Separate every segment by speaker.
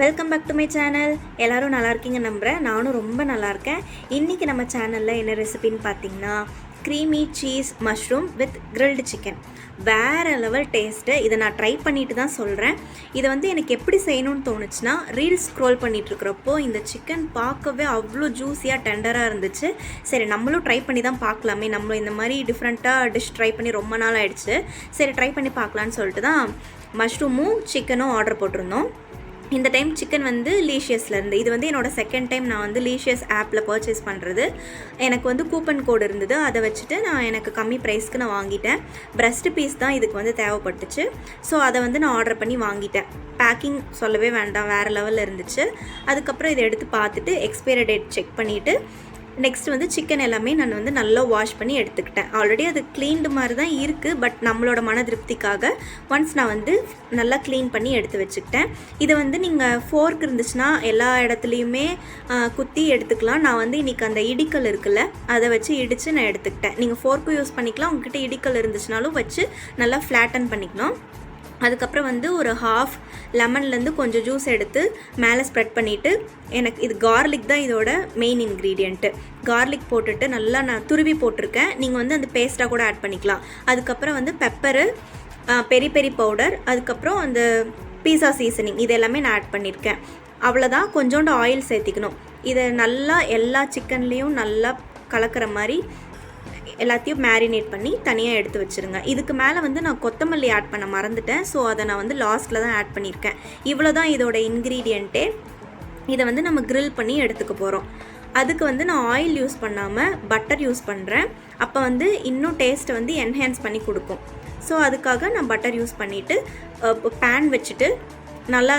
Speaker 1: Welcome back to my channel. எல்லோரும் நல்லா இருக்கீங்க நம்புகிறேன். நானும் ரொம்ப நல்லா இருக்கேன். இன்றைக்கி நம்ம சேனலில் என்ன ரெசிபின்னு பார்த்தீங்கன்னா creamy cheese mushroom with grilled chicken. வேறு லெவல் டேஸ்ட்டு. இதை நான் ட்ரை பண்ணிட்டு தான் சொல்கிறேன். இதை எனக்கு எப்படி செய்யணும்னு தோணுச்சுன்னா, ரீல்ஸ் ஸ்க்ரோல் பண்ணிகிட்ருக்கிறப்போ இந்த சிக்கன் பார்க்கவே அவ்வளோ ஜூஸியாக டெண்டராக இருந்துச்சு. சரி, நம்மளும் ட்ரை பண்ணி தான் பார்க்கலாமே, நம்மளும் இந்த மாதிரி டிஃப்ரெண்ட்டாக டிஷ் ட்ரை பண்ணி ரொம்ப நாள் ஆகிடுச்சு. சரி, ட்ரை பண்ணி பார்க்கலான்னு சொல்லிட்டு தான் மஷ்ரூமும் சிக்கனும் ஆர்டர் போட்டிருந்தோம். இந்த டைம் சிக்கன் லீஷியஸ்லேருந்து. இது என்னோடய செகண்ட் டைம் நான் லீஷியஸ் ஆப்பில் பர்ச்சேஸ் பண்ணுறது. எனக்கு கூப்பன் கோடு இருந்தது, அதை வச்சுட்டு நான் எனக்கு கம்மி ப்ரைஸ்க்கு நான் வாங்கிட்டேன். பிரஸ்ட் பீஸ் தான் இதுக்கு தேவைப்பட்டுச்சு. ஸோ அதை நான் ஆர்டர் பண்ணி வாங்கிட்டேன். பேக்கிங் சொல்லவே வேண்டாம், வேறு லெவலில் இருந்துச்சு. அதுக்கப்புறம் இதை எடுத்து பார்த்துட்டு எக்ஸ்பைரி டேட் செக் பண்ணிவிட்டு நெக்ஸ்ட் சிக்கன் எல்லாமே நான் நல்லா வாஷ் பண்ணி எடுத்துக்கிட்டேன். ஆல்ரெடி அது க்ளீன்டு மாதிரி தான் இருக்குது, பட் நம்மளோட மன திருப்திக்காக ஒன்ஸ் நான் நல்லா க்ளீன் பண்ணி எடுத்து வச்சுக்கிட்டேன். இதை நீங்கள் ஃபோர்க் இருந்துச்சுன்னா எல்லா இடத்துலையுமே குத்தி எடுத்துக்கலாம். நான் இன்றைக்கி அந்த இடிக்கல் இருக்குல்ல, அதை வச்சு இடித்து நான் எடுத்துக்கிட்டேன். நீங்கள் ஃபோர்க்கும் யூஸ் பண்ணிக்கலாம், உங்ககிட்ட இடிக்கல் இருந்துச்சுனாலும் வச்சு நல்லா ஃப்ளாட்டன் பண்ணிக்கணும். அதுக்கப்புறம் ஒரு ஹாஃப் லெமன்லேருந்து கொஞ்சம் ஜூஸ் எடுத்து மேலே ஸ்ப்ரெட் பண்ணிவிட்டு, எனக்கு இது கார்லிக் தான் இதோட மெயின் இன்க்ரீடியண்ட்டு. கார்லிக் போட்டுட்டு நல்லா நான் துருவி போட்டிருக்கேன். நீங்கள் அந்த பேஸ்ட்டாக கூட ஆட் பண்ணிக்கலாம். அதுக்கப்புறம் பெப்பரு, பெரி பெரி பவுடர், அதுக்கப்புறம் அந்த பீஸா சீசனிங், இது எல்லாமே நான் ஆட் பண்ணியிருக்கேன். அவ்வளோதான். கொஞ்சோண்டு ஆயில் சேர்த்திக்கணும். இதை நல்லா எல்லா சிக்கன்லேயும் நல்லா கலக்கிற மாதிரி எல்லாத்தையும் மேரினேட் பண்ணி தனியாக எடுத்து வச்சுருங்க. இதுக்கு மேலே நான் கொத்தமல்லி ஆட் பண்ண மறந்துட்டேன். ஸோ அதை நான் லாஸ்ட்டில் தான் ஆட் பண்ணியிருக்கேன். இவ்வளோ தான் இதோட இன்க்ரீடியண்ட்டே. இதை நம்ம க்ரில் பண்ணி எடுத்துக்க போகிறோம். அதுக்கு நான் ஆயில் யூஸ் பண்ணாமல் பட்டர் யூஸ் பண்ணுறேன். அப்போ இன்னும் டேஸ்ட்டை என்ஹான்ஸ் பண்ணி கொடுக்கும். ஸோ அதுக்காக நான் பட்டர் யூஸ் பண்ணிவிட்டு பேன் வச்சுட்டு நல்லா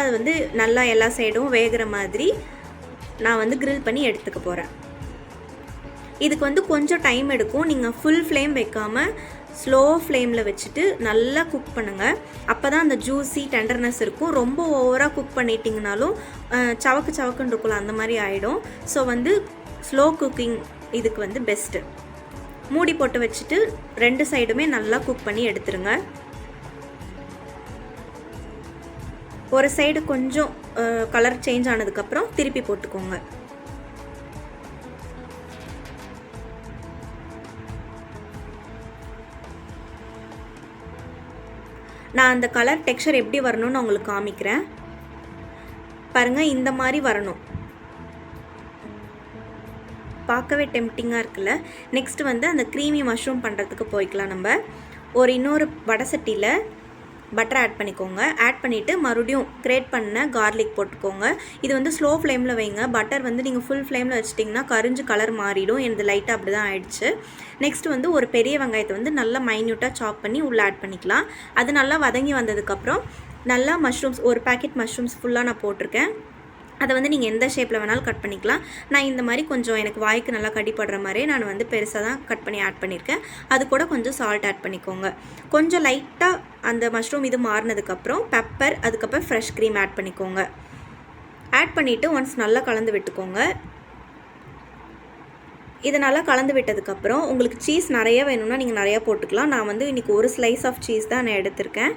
Speaker 1: நல்லா எல்லா சைடும் வேகிற மாதிரி நான் க்ரில் பண்ணி எடுத்துக்க போகிறேன். இதுக்கு கொஞ்சம் டைம் எடுக்கும். நீங்கள் ஃபுல் ஃப்ளேம் வைக்காமல் ஸ்லோ ஃப்ளேமில் வச்சுட்டு நல்லா குக் பண்ணுங்கள். அப்போ தான் அந்த ஜூஸி டெண்டர்னஸ் இருக்கும். ரொம்ப ஓவராக குக் பண்ணிட்டிங்கனாலும் சவக்கு சவக்குன்னு இருக்கும்ல, அந்த மாதிரி ஆகிடும். ஸோ ஸ்லோ குக்கிங் இதுக்கு பெஸ்ட்டு. மூடி போட்டு வச்சுட்டு ரெண்டு சைடுமே நல்லா குக் பண்ணி எடுத்துருங்க. ஒரு சைடு கொஞ்சம் கலர் சேஞ்ச் ஆனதுக்கப்புறம் திருப்பி போட்டுக்கோங்க. நான் அந்த கலர் டெக்ஸ்சர் எப்படி வரணும்னு உங்களுக்கு காமிக்கிறேன். பாருங்கள், இந்த மாதிரி வரணும். பார்க்கவே டெம்ப்டிங்காக இருக்குல்ல. நெக்ஸ்ட் அந்த க்ரீமி மஷ்ரூம் பண்ணுறதுக்கு போய்க்கலாம். நம்ம இன்னொரு வடை சட்டியில் பட்டர் ஆட் பண்ணிக்கோங்க. ஆட் பண்ணிவிட்டு மறுபடியும் கிரேட் பண்ண கார்லிக் போட்டுக்கோங்க. இது ஸ்லோ ஃப்ளேமில் வைங்க. பட்டர் நீங்கள் ஃபுல் ஃப்ளேமில் வச்சிட்டிங்கன்னா கரிஞ்சு கலர் மாறிடும். எனக்கு லைட்டாக அப்படி தான் ஆயிடுச்சு. நெக்ஸ்ட் ஒரு பெரிய வெங்காயத்தை நல்லா மைன்யூட்டாக சாப் பண்ணி உள்ளே ஆட் பண்ணிக்கலாம். அது நல்லா வதங்கி வந்ததுக்கப்புறம் நல்லா மஷ்ரூம்ஸ், ஒரு பேக்கெட் மஷ்ரூம்ஸ் ஃபுல்லாக நான் போட்டிருக்கேன். அதை நீங்கள் எந்த ஷேப்பில் வேணாலும் கட் பண்ணிக்கலாம். நான் இந்த மாதிரி கொஞ்சம் எனக்கு வாய்க்கு நல்லா கடிப்படுற மாதிரி நான் பெருசாக தான் கட் பண்ணி ஆட் பண்ணியிருக்கேன். அது கூட கொஞ்சம் சால்ட் ஆட் பண்ணிக்கோங்க. கொஞ்சம் லைட்டாக அந்த மஷ்ரூம் இது மாறினதுக்கப்புறம் பெப்பர், அதுக்கப்புறம் ஃப்ரெஷ் க்ரீம் ஆட் பண்ணிக்கோங்க. ஆட் பண்ணிவிட்டு ஒன்ஸ் நல்லா கலந்து விட்டுக்கோங்க. இது நல்லா கலந்து விட்டதுக்கப்புறம் உங்களுக்கு சீஸ் நிறைய வேணும்னா நீங்கள் நிறையா போட்டுக்கலாம். நான் இன்றைக்கி ஒரு ஸ்லைஸ் ஆஃப் சீஸ் தான் நான் எடுத்திருக்கேன்.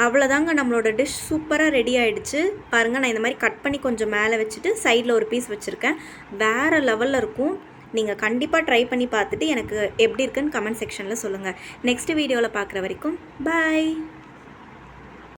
Speaker 1: அவ்வளோதாங்க, நம்மளோட டிஷ் சூப்பராக ரெடி ஆகிடுச்சு. பாருங்கள், நான் இந்த மாதிரி கட் பண்ணி கொஞ்சம் மேலே வச்சுட்டு சைடில் ஒரு பீஸ் வச்சுருக்கேன். வேறு லெவலில் இருக்கும். நீங்கள் கண்டிப்பாக ட்ரை பண்ணி பார்த்துட்டு எனக்கு எப்படி இருக்குன்னு கமெண்ட் செக்ஷனில் சொல்லுங்கள். நெக்ஸ்ட் வீடியோவில் பார்க்குற வரைக்கும் பாய்.